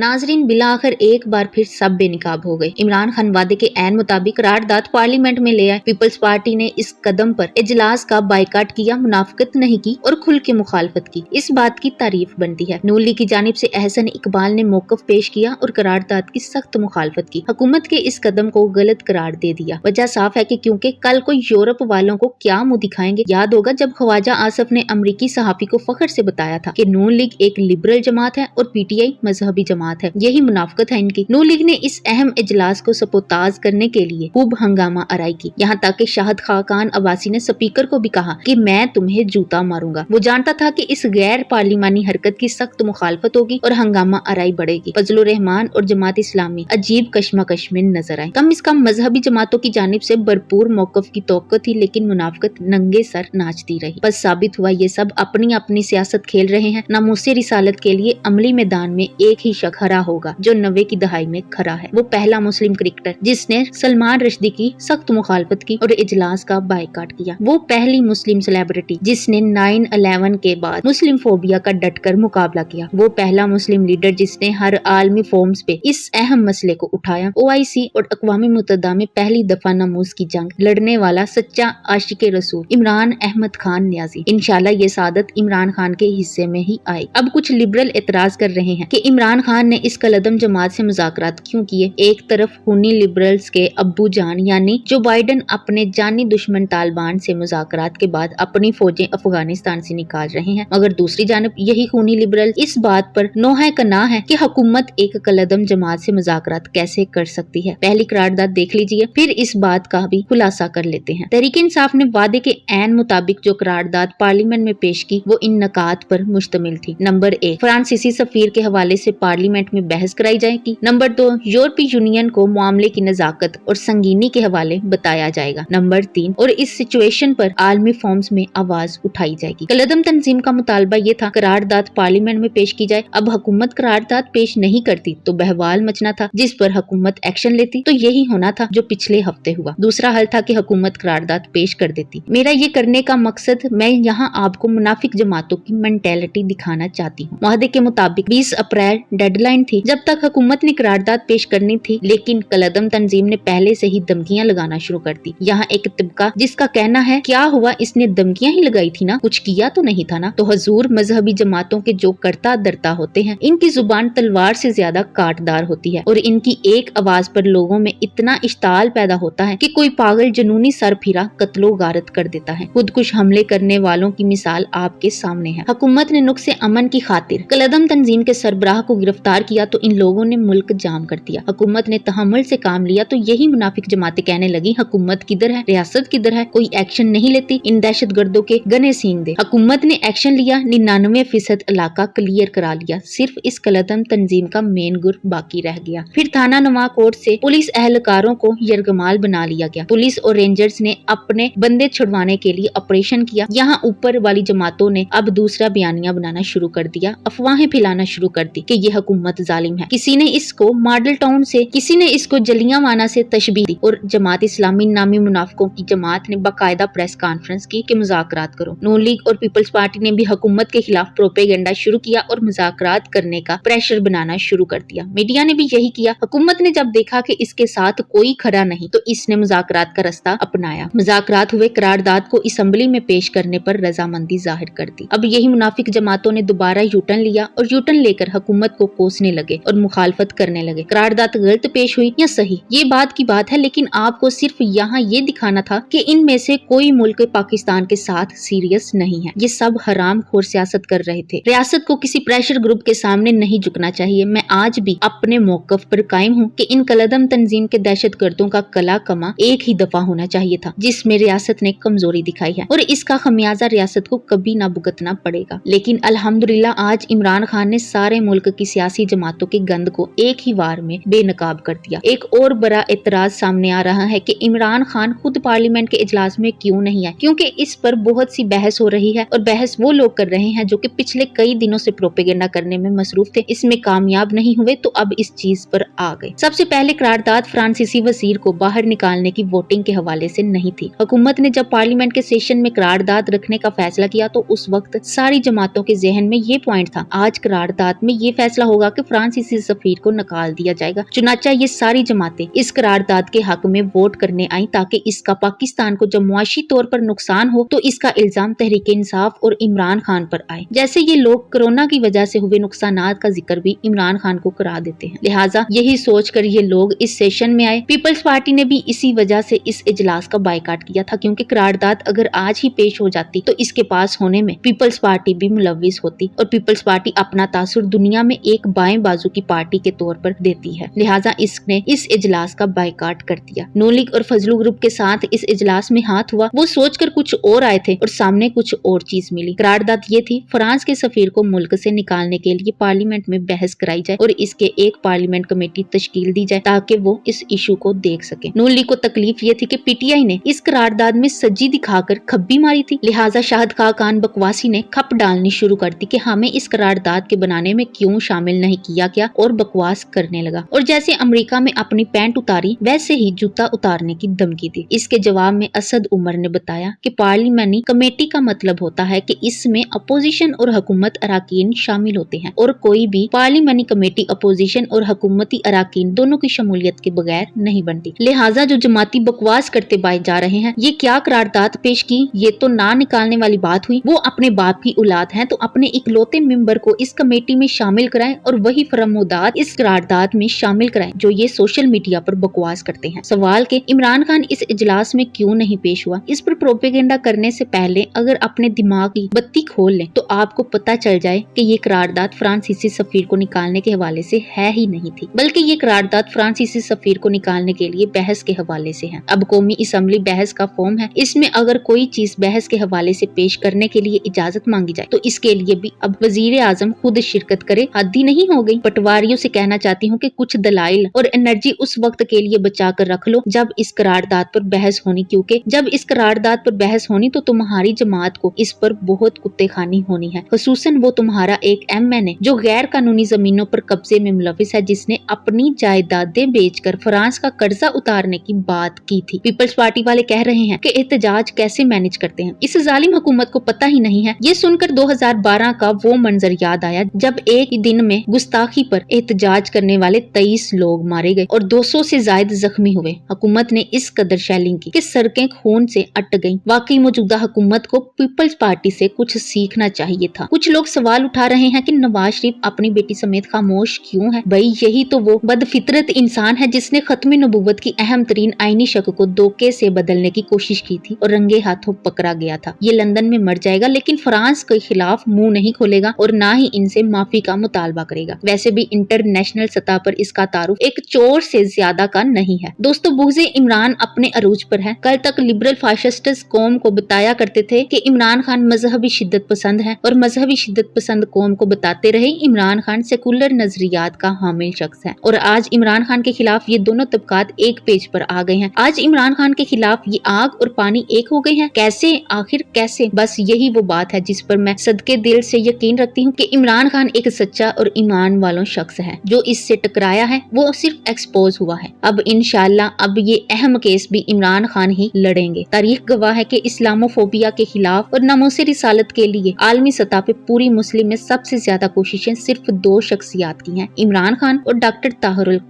नाजरीन, बिलाखिर एक बार फिर सब बेनकाब हो गए। इमरान खान वादे के ऐन मुताबिक करारदाद पार्लियामेंट में ले आए। पीपल्स पार्टी ने इस कदम पर इजलास का बाइकाट किया, मुनाफिकत नहीं की और खुल के मुखालफत की। इस बात की तारीफ बनती है। नून लीग की जानिब से अहसन इकबाल ने मौकफ पेश किया और करारदाद की सख्त मुखालफत की। हुकूमत के इस कदम को गलत करार दे दिया। वजह साफ है कि क्योंकि कल को यूरोप वालों को क्या मुंह दिखाएंगे। याद होगा जब ख्वाजा आसफ ने अमरीकी सहाफी को फख्र से बताया था कि नून लीग एक लिबरल जमात है और पीटीआई मजहबी जमात है। यही मुनाफिकत है इनकी। नून लीग ने इस अहम इजलास को सपोताज करने के लिए खूब हंगामा आराई की। यहाँ तक कि शाहिद खाकान अब्बासी ने स्पीकर को भी कहा कि मैं तुम्हें जूता मारूंगा। वो जानता था कि इस गैर पार्लिमानी हरकत की सख्त मुखालफत होगी और हंगामा आराई बढ़ेगी। फजलुर रहमान और जमात इस्लामी अजीब कश्मकश में नजर आए। कम से कम मजहबी जमातों की जानिब से भरपूर मौकफ की तवक्को थी, लेकिन मुनाफिकत नंगे सर नाचती रही। बस साबित हुआ ये सब अपनी अपनी सियासत खेल रहे हैं। नामूसे रिसालत के लिए अमली मैदान में एक ही शख्स खड़ा होगा जो 90 की दहाई में खड़ा है। वो पहला मुस्लिम क्रिकेटर जिसने सलमान रश्दी की सख्त मुखालफत की और इजलास का बाइकाट किया। वो पहली मुस्लिम सेलिब्रिटी जिसने 9/11 के बाद मुस्लिम फोबिया का डटकर मुकाबला किया। वो पहला मुस्लिम लीडर जिसने हर आलमी फोरम्स पे इस अहम मसले को उठाया। OIC और अक़वाम मुत्तहिदा में पहली दफा नामूस की जंग लड़ने वाला सच्चा आशिक रसूल इमरान अहमद खान न्याजी। इंशाल्लाह ये सादत इमरान खान के हिस्से में ही आई। अब कुछ लिबरल एतराज कर रहे हैं कि इमरान खान ने इस कलदम जमात से मुज़ाकरात क्यों किए। एक तरफ खूनी लिबरल्स के अब्बू जान यानी जो बाइडन अपने जानी दुश्मन तालिबान से मुज़ाकरात के बाद अपनी फौजें अफगानिस्तान से निकाल रहे हैं, मगर दूसरी जानब यही खूनी लिबरल इस बात पर नोहे कना है कि हुकूमत एक कलदम जमात से मुज़ाकरात कैसे कर सकती है। पहली करारदाद देख लीजिए, फिर इस बात का भी खुलासा कर लेते हैं। तहरीक इंसाफ ने वादे के ऐन मुताबिक जो करारदाद पार्लियामेंट में पेश की वो इन नकात पर मुश्तमिल थी। नंबर 1, फ्रांसीसी सफीर के हवाले से पार्लियामेंट में बहस कराई जाएगी। नंबर 2, यूरोपीय यूनियन को मामले की नजाकत और संगीनी के हवाले बताया जाएगा। नंबर 3, और इस सिचुएशन पर आलमी फॉर्म्स में आवाज उठाई जाएगी। कलदम तंजीम का मुतालबा ये था करारदाद पार्लियामेंट में पेश की जाए। अब हुकूमत करारदाद पेश नहीं करती तो बहवाल मचना था, जिस पर हुकूमत एक्शन लेती तो यही होना था जो पिछले हफ्ते हुआ। दूसरा हल था कि हुकूमत करारदाद पेश कर देती। मेरा ये करने का मकसद, मैं यहाँ आपको मुनाफिक जमातों की मेंटेलिटी दिखाना चाहती हूँ। मुआहदे के मुताबिक 20 अप्रैल डेडलाइन थी जब तक हुकूमत ने करारदाद पेश करनी थी, लेकिन कलदम तंजीम ने पहले से ही धमकियां लगाना शुरू कर दी। यहाँ एक तबका जिसका कहना है क्या हुआ, इसने धमकियां ही लगाई थी ना, कुछ किया तो नहीं था ना। तो हुजूर, मजहबी जमातों के जो करता दरता होते हैं, इनकी जुबान तलवार से ज्यादा काटदार होती है और इनकी एक आवाज पर लोगों में इतना इश्ताल पैदा होता है कि कोई पागल जनूनी सर फिरा कत्लो गारत कर देता है। खुदकुश हमले करने वालों की मिसाल आपके सामने है। हुकूमत ने नुक्से अमन की खातिर कलदम तंजीम के सरबराह को गिरफ्तार किया तो इन लोगों ने मुल्क जाम कर दिया। हुकूमत ने तहम्मुल से काम लिया तो यही मुनाफिक जमातें कहने लगी हुकूमत किधर है, रियासत किधर है, कोई एक्शन नहीं लेती, इन दहशत गर्दों के गने सींग दे। हुकूमत ने एक्शन लिया, 99% इलाका क्लियर करा लिया। सिर्फ इस कलदम तंजीम का मेन गुर बाकी रह गया। फिर थाना नवाकोट से पुलिस एहलकारों को यरगमाल बना लिया गया। पुलिस और रेंजर्स ने अपने बंदे छुड़वाने के लिए ऑपरेशन किया। यहाँ ऊपर वाली जमातों ने अब दूसरा बयानिया बनाना शुरू कर दिया, अफवाहें फैलाना शुरू कर दी कि ये हुकूमत जालिम है। किसी ने इसको मॉडल टाउन से, किसी ने इसको जलियांवाला से तशबीह दी और जमात इस्लामी नामी मुनाफिकों की जमात ने बाकायदा प्रेस कॉन्फ्रेंस की कि मुज़ाकरात करो। नून लीग और पीपल्स पार्टी ने भी हुकूमत के खिलाफ प्रोपेगेंडा शुरू किया और मुज़ाकरात करने का प्रेशर बनाना शुरू कर दिया। मीडिया ने भी यही किया। हुकूमत ने जब देखा कि इसके साथ कोई खड़ा नहीं तो इसने मुज़ाकरात का रास्ता अपनाया। मुज़ाकरात हुए, करारदाद को असम्बली में पेश करने पर रजामंदी जाहिर कर दी। अब यही मुनाफिक जमातों ने दोबारा यूटर्न लिया और यूटर्न लेकर हुकूमत को कोसने लगे और मुखालफत करने लगे। करारदाद गलत पेश हुई या सही, ये बात की बात है, लेकिन आपको सिर्फ यहाँ ये दिखाना था कि इनमें से कोई मुल्क पाकिस्तान के साथ सीरियस नहीं है। ये सब हराम खोर सियासत कर रहे थे। रियासत को किसी प्रेशर ग्रुप के सामने नहीं झुकना चाहिए। मैं आज भी अपने मौकफ पर कायम हूँ कि इन कलदम तंजीम के दहशत गर्दों का कला कमा एक ही दफा होना चाहिए था, जिसमें रियासत ने कमजोरी दिखाई है और इसका खमियाजा रियासत को कभी ना भुगतना पड़ेगा। लेकिन अल्हम्दुलिल्लाह आज इमरान खान ने सारे मुल्क की सियासी जमातों के गंद को एक ही वार में बेनकाब कर दिया। एक और बड़ा एतराज सामने आ रहा है कि इमरान खान खुद पार्लियामेंट के इजलास में क्यों नहीं है, क्योंकि इस पर बहुत सी बहस हो रही है और बहस वो लोग कर रहे हैं जो कि पिछले कई दिनों से प्रोपेगेंडा करने में मसरूफ थे। इसमें कामयाब नहीं हुए तो अब इस चीज पर आ गए। सबसे पहले करारदाद फ्रांसीसी वजीर को बाहर निकालने की वोटिंग के हवाले से नहीं थी। हुकूमत ने जब पार्लियामेंट के सेशन में करारदाद रखने का फैसला किया तो उस वक्त सारी जमातों के जहन में ये पॉइंट था, आज करारदाद में ये फैसला होगा कि फ्रांसीसी सफीर को निकाल दिया जाएगा। चुनाचा ये सारी जमातें इस करारदाद के हक में वोट करने आई ताकि इसका पाकिस्तान को जब मुआशी तौर पर नुकसान हो तो इसका इल्जाम तहरीक इंसाफ और इमरान खान पर आए। जैसे ये लोग कोरोना की वजह से हुए नुकसानात का जिक्र भी इमरान खान को करा देते हैं। लिहाजा यही सोचकर ये लोग इस सेशन में आए। पीपल्स पार्टी ने भी इसी वजह से इस इजलास का बायकाट किया था, क्योंकि करारदाद अगर आज ही पेश हो जाती तो इसके पास होने में पीपल्स पार्टी भी मुलविस होती और पीपल्स पार्टी अपना तासुर दुनिया में एक बाएं बाजू की पार्टी के तौर पर देती है। लिहाजा इसने इस इजलास का बायकाट कर दिया। नून लीग और फजलू ग्रुप के साथ इस इजलास में हाथ हुआ। वो सोचकर कुछ और आए थे और सामने कुछ और चीज मिली। करारदाद ये थी, फ्रांस के सफीर को मुल्क से निकालने के लिए पार्लियामेंट में बहस कराई जाए और इसके एक पार्लियामेंट कमेटी तश्कील दी जाए ताकि वो इस इशू को देख सके। नून लीग को तकलीफ ये थी कि पीटीआई ने इस करारदाद में सज्जी दिखाकर खब्बी मारी थी। लिहाजा शाहिद खान बकवासी ने खप डालनी शुरू कर दी कि हमें इस करारदाद के बनाने में क्यों शामिल नहीं किया गया और बकवास करने लगा। और जैसे अमेरिका में अपनी पैंट उतारी वैसे ही जूता उतारने की धमकी दी। इसके जवाब में असद उमर ने बताया कि पार्लियामेंट्री कमेटी का मतलब होता है कि इसमें अपोजिशन और हुकूमत अराकीन शामिल होते हैं और कोई भी पार्लियामेंट्री कमेटी अपोजिशन और हुकूमती अराकीन दोनों की शमूलियत के बगैर नहीं बनती। लिहाजा जो जमाती बकवास करते पाए जा रहे हैं, ये क्या करारदाद पेश की, ये तो ना निकालने वाली बात हुई। वो अपने बाप की औलाद हैं तो अपने इकलौते मेंबर को इस कमेटी में शामिल कराएं और वही फरमोदात इस करारदाद में शामिल कराएं जो ये सोशल मीडिया पर बकवास करते हैं। सवाल के इमरान खान इस इजलास में क्यों नहीं पेश हुआ, इस पर प्रोपेगेंडा करने से पहले अगर अपने दिमाग की बत्ती खोल लें तो आपको पता चल जाए कि ये करारदाद फ्रांसीसी सफीर को निकालने के हवाले से है ही नहीं थी, बल्कि ये करारदाद फ्रांसीसी सफीर को निकालने के लिए बहस के हवाले से है। अब कौमी असम्बली बहस का फॉर्म है, इसमें अगर कोई चीज बहस के हवाले से पेश करने के लिए इजाजत मांगी जाए तो इसके लिए भी अब वजीर आजम खुद शिरकत करे। हद ही नहीं हो गई। पटवारियों से कहना चाहती हूँ कि कुछ दलाइल और एनर्जी उस वक्त के लिए बचा कर रख लो जब इस करारदाद पर बहस होनी, क्योंकि जब इस करारदाद पर बहस होनी तो तुम्हारी जमात को इस पर बहुत कुत्ते खानी होनी है, खुसूसन वो तुम्हारा एक एमएनए जो गैर कानूनी जमीनों पर कब्जे में मुलविस है, जिसने अपनी जायदादें बेचकर फ्रांस का कर्जा उतारने की बात की थी। पीपल्स पार्टी वाले कह रहे हैं कि एहतजाज कैसे मैनेज करते हैं, इस जालिम हुकूमत को पता ही नहीं है। ये सुनकर 2012 का वो मंजर याद आया जब एक ही दिन में गुस्ताखी पर एहतजाज करने वाले 23 लोग मारे गए और 200 से ज्यादा जख्मी हुए। हुकूमत ने इस कदर शैलिंग की कि सड़कें खून से अट गईं। वाकई मौजूदा हुकूमत को पीपल्स पार्टी से कुछ सीखना चाहिए था। कुछ लोग सवाल उठा रहे हैं कि नवाज शरीफ अपनी बेटी समेत खामोश क्यों है। भाई यही तो वो बदफितरत इंसान है जिसने खत्म नबूवत की अहम तरीन आईनी शक को धोखे से बदलने की कोशिश की थी और रंगे हाथों पकड़ा गया था। ये लंदन में मर जाएगा लेकिन फ्रांस के खिलाफ मुंह नहीं खोलेगा और ना ही इनसे माफी का मुतालबा करेगा। वैसे भी इंटरनेशनल सतह पर इसका तारुफ एक चोर से ज्यादा का नहीं है। दोस्तों, बुग़्ज़े इमरान अपने अरूज पर है। कल तक लिबरल फाशिस्ट कौम को बताया करते थे कि इमरान खान मजहबी शिद्दत पसंद है और मजहबी शिद्दत पसंद कौम को बताते रहे इमरान खान सेकुलर नजरियात का हामिल शख्स है। और आज इमरान खान के खिलाफ ये दोनों तबकात एक पेज पर आ गए हैं। आज इमरान खान के खिलाफ ये आग और पानी एक हो गए हैं। कैसे, आखिर कैसे? बस यही वो बात है जिस पर मैं सदके दिल से यकीन रखती हूँ कि इमरान खान एक सच्चा और ईमान वालों शख्स है। जो इससे टकराया है वो सिर्फ एक्सपोज हुआ है। अब इंशाल्लाह अब ये अहम केस भी इमरान खान ही लड़ेंगे। तारीख गवाह है कि इस्लामोफोबिया के खिलाफ और नामूस रिसालत के लिए आलमी सतह पे पूरी मुस्लिम में सबसे ज्यादा कोशिशें सिर्फ 2 शख्सियात की हैं, इमरान खान और डॉक्टर ताहिरुल